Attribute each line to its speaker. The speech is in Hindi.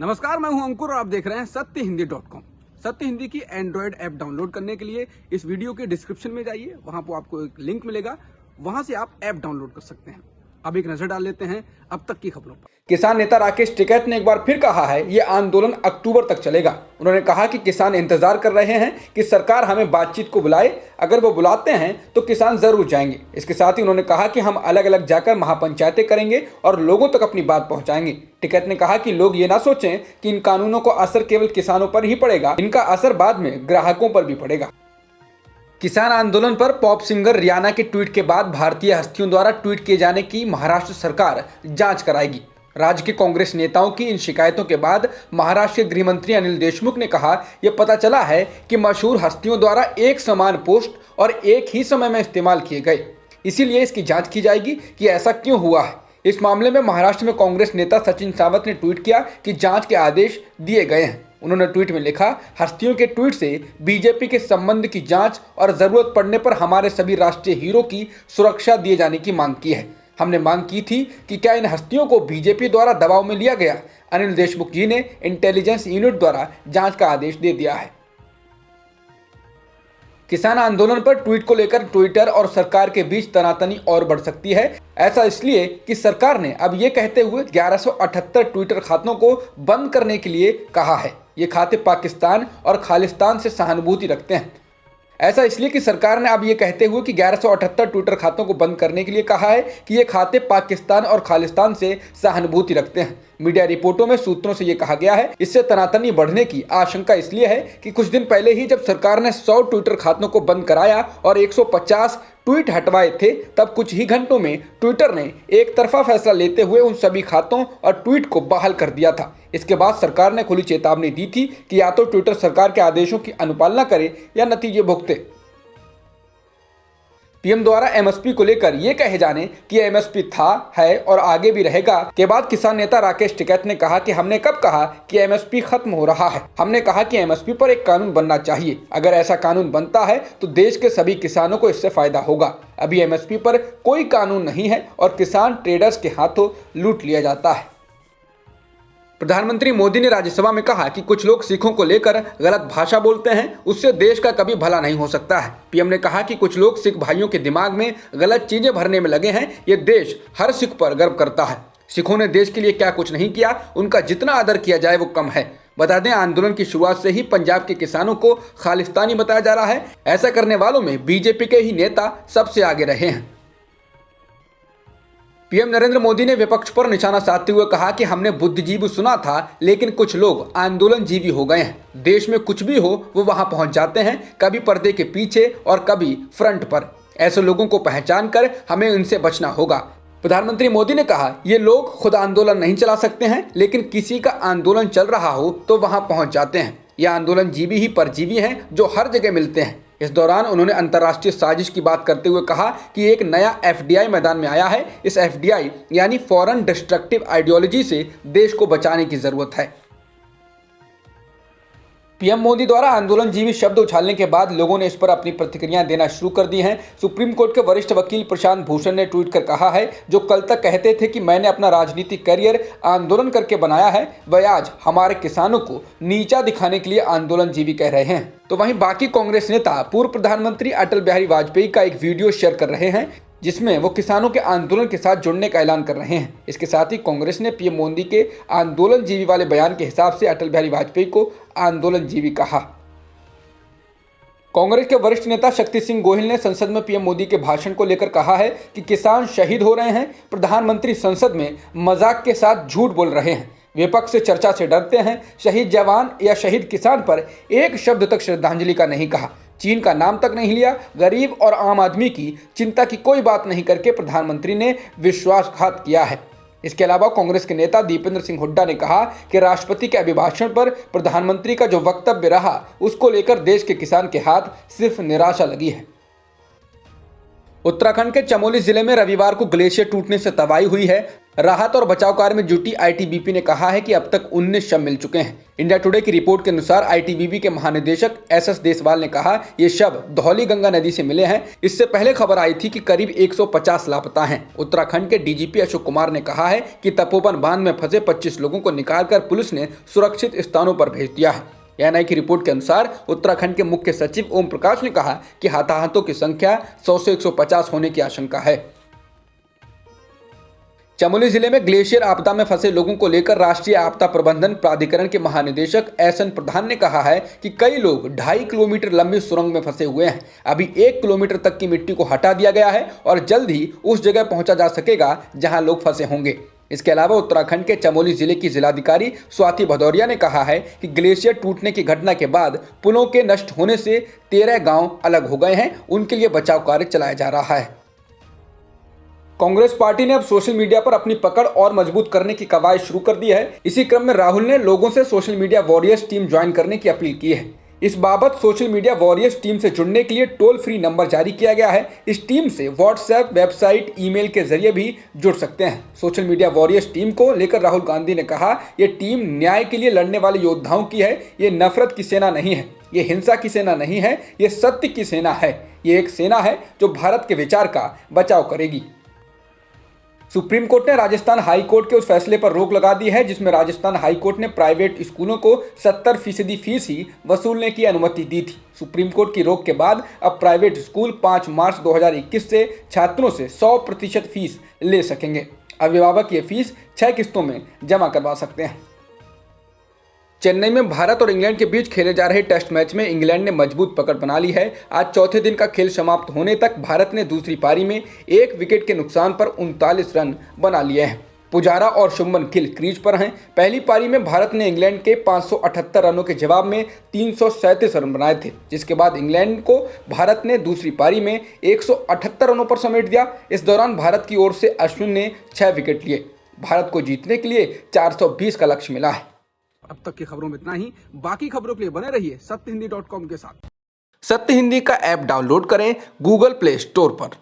Speaker 1: नमस्कार, मैं हूं अंकुर और आप देख रहे हैं सत्यहिंदी.com। सत्य हिंदी की एंड्रॉयड ऐप डाउनलोड करने के लिए इस वीडियो के डिस्क्रिप्शन में जाइए, वहां पर आपको एक लिंक मिलेगा, वहां से आप ऐप डाउनलोड कर सकते हैं। अब एक नजर डाल लेते हैं अब तक की खबरों पर।
Speaker 2: किसान नेता राकेश टिकैत ने एक बार फिर कहा है ये आंदोलन अक्टूबर तक चलेगा। उन्होंने कहा कि किसान इंतजार कर रहे हैं कि सरकार हमें बातचीत को बुलाए, अगर वो बुलाते हैं तो किसान जरूर जाएंगे। इसके साथ ही उन्होंने कहा कि हम अलग अलग जाकर महापंचायतें करेंगे और लोगों तक अपनी बात पहुंचाएंगे। टिकैत ने कहा कि लोग ये ना सोचें कि इन कानूनों का असर केवल किसानों पर ही पड़ेगा, इनका असर बाद में ग्राहकों पर भी पड़ेगा। किसान आंदोलन पर पॉप सिंगर रियाना के ट्वीट के बाद भारतीय हस्तियों द्वारा ट्वीट किए जाने की महाराष्ट्र सरकार जांच कराएगी। राज्य के कांग्रेस नेताओं की इन शिकायतों के बाद महाराष्ट्र के गृह मंत्री अनिल देशमुख ने कहा, यह पता चला है कि मशहूर हस्तियों द्वारा एक समान पोस्ट और एक ही समय में इस्तेमाल किए गए, इसीलिए इसकी जांच की जाएगी कि ऐसा क्यों हुआ है। इस मामले में महाराष्ट्र में कांग्रेस नेता सचिन सावंत ने ट्वीट किया कि जांच के आदेश दिए गए हैं। उन्होंने ट्वीट में लिखा, हस्तियों के ट्वीट से बीजेपी के संबंध की जांच और जरूरत पड़ने पर हमारे सभी राष्ट्रीय हीरो की सुरक्षा दिए जाने की मांग की है। हमने मांग की थी कि क्या इन हस्तियों को बीजेपी द्वारा दबाव में लिया गया। अनिल देशमुख जी ने इंटेलिजेंस यूनिट द्वारा जांच का आदेश दे दिया है। किसान आंदोलन पर ट्वीट को लेकर ट्विटर और सरकार के बीच तनातनी और बढ़ सकती है। ऐसा इसलिए कि सरकार ने अब ये कहते हुए 1178 ट्विटर खातों को बंद करने के लिए कहा है। ये खाते पाकिस्तान और खालिस्तान से सहानुभूति रखते हैं। ऐसा इसलिए कि सरकार ने अब ये कहते हुए कि 1178 ट्विटर खातों को बंद करने के लिए कहा है कि ये खाते पाकिस्तान और खालिस्तान से सहानुभूति रखते हैं। मीडिया रिपोर्टों में सूत्रों से ये कहा गया है। इससे तनातनी बढ़ने की आशंका इसलिए है कि कुछ दिन पहले ही जब सरकार ने 100 ट्विटर खातों को बंद कराया और 150 ट्वीट हटवाए थे, तब कुछ ही घंटों में ट्विटर ने एक तरफा फैसला लेते हुए उन सभी खातों और ट्वीट को बहाल कर दिया था। इसके बाद सरकार ने खुली चेतावनी दी थी कि या तो ट्विटर सरकार के आदेशों की अनुपालना करे या नतीजे भुगते। पीएम द्वारा एमएसपी को लेकर यह कहे जाने कि एमएसपी था, है और आगे भी रहेगा के बाद किसान नेता राकेश टिकैत ने कहा कि हमने कब कहा कि एमएसपी खत्म हो रहा है। हमने कहा कि एमएसपी पर एक कानून बनना चाहिए। अगर ऐसा कानून बनता है तो देश के सभी किसानों को इससे फायदा होगा। अभी एमएसपी पर कोई कानून नहीं है और किसान ट्रेडर्स के हाथों लूट लिया जाता है। प्रधानमंत्री मोदी ने राज्यसभा में कहा कि कुछ लोग सिखों को लेकर गलत भाषा बोलते हैं, उससे देश का कभी भला नहीं हो सकता है। पीएम ने कहा कि कुछ लोग सिख भाइयों के दिमाग में गलत चीजें भरने में लगे हैं। ये देश हर सिख पर गर्व करता है। सिखों ने देश के लिए क्या कुछ नहीं किया, उनका जितना आदर किया जाए वो कम है। बता दें, आंदोलन की शुरुआत से ही पंजाब के किसानों को खालिस्तानी बताया जा रहा है। ऐसा करने वालों में बीजेपी के ही नेता सबसे आगे रहे हैं। पीएम नरेंद्र मोदी ने विपक्ष पर निशाना साधते हुए कहा कि हमने बुद्धिजीवी सुना था, लेकिन कुछ लोग आंदोलन जीवी हो गए हैं। देश में कुछ भी हो वो वहां पहुंच जाते हैं, कभी पर्दे के पीछे और कभी फ्रंट पर। ऐसे लोगों को पहचान कर हमें उनसे बचना होगा। प्रधानमंत्री मोदी ने कहा, ये लोग खुद आंदोलन नहीं चला सकते हैं, लेकिन किसी का आंदोलन चल रहा हो तो वहां पहुंच जाते हैं। ये आंदोलन जीवी ही परजीवी हैं जो हर जगह मिलते हैं। इस दौरान उन्होंने अंतर्राष्ट्रीय साजिश की बात करते हुए कहा कि एक नया एफडीआई मैदान में आया है। इस एफडीआई यानी फॉरेन डिस्ट्रक्टिव आइडियोलॉजी से देश को बचाने की जरूरत है। पीएम मोदी द्वारा आंदोलन जीवी शब्द उछालने के बाद लोगों ने इस पर अपनी प्रतिक्रियाएं देना शुरू कर दी हैं। सुप्रीम कोर्ट के वरिष्ठ वकील प्रशांत भूषण ने ट्वीट कर कहा है, जो कल तक कहते थे कि मैंने अपना राजनीतिक करियर आंदोलन करके बनाया है, वह आज हमारे किसानों को नीचा दिखाने के लिए आंदोलन जीवी कह रहे हैं। तो वहीं बाकी कांग्रेस नेता पूर्व प्रधानमंत्री अटल बिहारी वाजपेयी का एक वीडियो शेयर कर रहे हैं, जिसमें वो किसानों के आंदोलन के साथ जुड़ने का ऐलान कर रहे हैं। इसके साथ ही कांग्रेस ने पीएम मोदी के आंदोलन जीवी वाले बयान के हिसाब से अटल बिहारी वाजपेयी को आंदोलन जीवी कहा। कांग्रेस के वरिष्ठ नेता शक्ति सिंह गोहिल ने संसद में पीएम मोदी के भाषण को लेकर कहा है कि किसान शहीद हो रहे हैं, प्रधानमंत्री संसद में मजाक के साथ झूठ बोल रहे हैं, विपक्ष से चर्चा से डरते हैं। शहीद जवान या शहीद किसान पर एक शब्द तक श्रद्धांजलि का नहीं कहा, चीन का नाम तक नहीं लिया। गरीब और आम आदमी की चिंता की कोई बात नहीं करके प्रधानमंत्री ने विश्वासघात किया है। इसके अलावा कांग्रेस के नेता दीपेंद्र सिंह हुड्डा ने कहा कि राष्ट्रपति के अभिभाषण पर प्रधानमंत्री का जो वक्तव्य रहा, उसको लेकर देश के किसान के हाथ सिर्फ निराशा लगी है। उत्तराखंड के चमोली जिले में रविवार को ग्लेशियर टूटने से तबाही हुई है। राहत और बचाव कार्य में जुटी आईटीबीपी ने कहा है कि अब तक 19 शव मिल चुके हैं। इंडिया टुडे की रिपोर्ट के अनुसार आईटीबीपी के महानिदेशक एसएस देसवाल ने कहा, ये शव धौली गंगा नदी से मिले हैं। इससे पहले खबर आई थी कि करीब 150 लापता हैं। उत्तराखंड के डीजीपी अशोक कुमार ने कहा है कि तपोवन बांध में फंसे 25 लोगों को निकालकर पुलिस ने सुरक्षित स्थानों पर भेज दिया है। एएनआई की रिपोर्ट के अनुसार उत्तराखंड के मुख्य सचिव ओम प्रकाश ने कहा कि हताहतों की संख्या 100 से 150 होने की आशंका है। चमोली जिले में ग्लेशियर आपदा में फंसे लोगों को लेकर राष्ट्रीय आपदा प्रबंधन प्राधिकरण के महानिदेशक एसएन प्रधान ने कहा है कि कई लोग 2.5 किलोमीटर लंबी सुरंग में फंसे हुए हैं। अभी 1 किलोमीटर तक की मिट्टी को हटा दिया गया है और जल्द ही उस जगह पहुंचा जा सकेगा जहां लोग फंसे होंगे। इसके अलावा उत्तराखंड के चमोली जिले की जिलाधिकारी स्वाति भदौरिया ने कहा है कि ग्लेशियर टूटने की घटना के बाद पुलों के नष्ट होने से 13 गांव अलग हो गए हैं। उनके लिए बचाव कार्य चलाया जा रहा है। कांग्रेस पार्टी ने अब सोशल मीडिया पर अपनी पकड़ और मजबूत करने की कवायद शुरू कर दी है। इसी क्रम में राहुल ने लोगों से social media warriors team join करने की अपील की है। इस बाबत सोशल मीडिया वॉरियर्स टीम से जुड़ने के लिए टोल फ्री नंबर जारी किया गया है। इस टीम से व्हाट्सएप, वेबसाइट, ईमेल के जरिए भी जुड़ सकते हैं। सोशल मीडिया वॉरियर्स टीम को लेकर राहुल गांधी ने कहा, ये टीम न्याय के लिए लड़ने वाले योद्धाओं की है। ये नफरत की सेना नहीं है, ये हिंसा की सेना नहीं है, ये सत्य की सेना है। ये एक सेना है जो भारत के विचार का बचाव करेगी। सुप्रीम कोर्ट ने राजस्थान हाई कोर्ट के उस फैसले पर रोक लगा दी है जिसमें राजस्थान हाई कोर्ट ने प्राइवेट स्कूलों को 70% फीस ही वसूलने की अनुमति दी थी। सुप्रीम कोर्ट की रोक के बाद अब प्राइवेट स्कूल 5 मार्च 2021 से छात्रों से 100% फीस ले सकेंगे। अभिभावक ये फीस 6 किस्तों में जमा करवा सकते हैं। चेन्नई में भारत और इंग्लैंड के बीच खेले जा रहे टेस्ट मैच में इंग्लैंड ने मजबूत पकड़ बना ली है। आज चौथे दिन का खेल समाप्त होने तक भारत ने दूसरी पारी में 1 विकेट के नुकसान पर 39 रन बना लिए हैं। पुजारा और शुभमन गिल क्रीज पर हैं। पहली पारी में भारत ने इंग्लैंड के 578 रनों के जवाब में 337 रन बनाए थे, जिसके बाद इंग्लैंड को भारत ने दूसरी पारी में 178 रनों पर समेट दिया। इस दौरान भारत की ओर से अश्विन ने 6 विकेट लिए। भारत को जीतने के लिए 420 का लक्ष्य मिला है।
Speaker 1: अब तक की खबरों में इतना ही। बाकी खबरों के लिए बने रहिए सत्यहिंदी.com के साथ।
Speaker 2: सत्य हिंदी का ऐप डाउनलोड करें गूगल प्ले स्टोर पर।